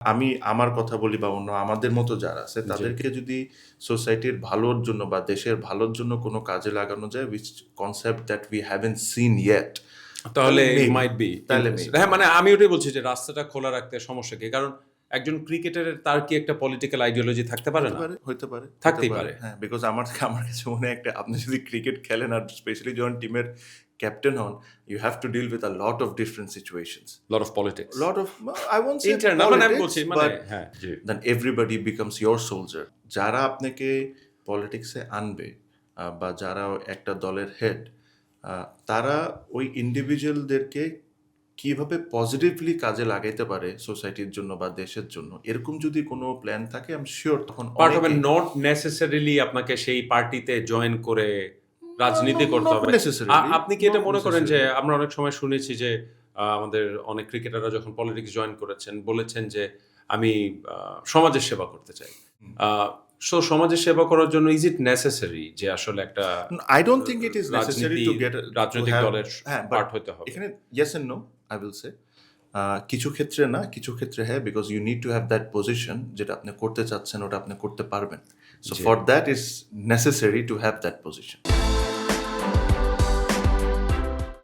আমি আমার কথা বলি বা অন্য আমাদের মতো যারা আছে তাদেরকে যদি সোসাইটির ভালোর জন্য বা দেশের ভালোর জন্য কোনো কাজে লাগানো যায়, which concept that we haven't seen yet, তাহলে maybe, মাইট বি তাহলে হ্যাঁ, মানে আমি ওটাই বলছি যে রাস্তাটা খোলা রাখতে সমস্যা কি? কারণ একজন ক্রিকেটারের তার কি একটা পলিটিক্যাল আইডিওলজি থাকতে পারে না? হইতে পারে থাকতেই পারে। হ্যাঁ, বিকজ আমার কাছে মনে হয় একটা আপনি যদি ক্রিকেট খেলেন আর স্পেশালি যখন টিমের ক্যাপ্টেন হন, you have to deal with a lot of different situations. Lot of politics. Lot of, I won't say internal মানে আমি politics, বলছি মানে but হ্যাঁ, জি। then everybody becomes your soldier. যারা আপনাকে পলিটিক্সে আনবে বা যারা একটা দলের হেড, তারা ওই ইন্ডিভিজুয়ালদেরকে কিভাবে পজিটিভলি কাজে লাগাইতে পারে সোসাইটির জন্য বা দেশের জন্য, এরকম যদি কোনো প্ল্যান থাকে আই এম শিওর তখন পার্ট অফ অনেকেই নট নেসেসারিলি আপনাকে সেই পার্টিতে জয়েন করে রাজনীতি করতে not হবে। necessarily, আপনি কি এটা not মনে করেন যে necessarily. আমরা অনেক সময় শুনেছি যে আমাদের অনেক ক্রিকেটাররা যখন পলিটিক্স জয়েন করেছেন বলেছেন যে আমি সমাজের সেবা করতে চাই। সো সমাজের সেবা করার জন্য ইজ ইট নেসেসারি যে আসলে একটা I don't think it is necessary to get রাজনৈতিক দলের হ্যাঁ, but পার্ট হতে হবে? এখানে yes and no, I will say. কিছু ক্ষেত্রে না, কিছু ক্ষেত্রে হ্যাঁ, because you need to have that position যেটা আপনি করতে চাচ্ছেন ওটা আপনি করতে পারবেন। সো জি। For that is necessary to have that position.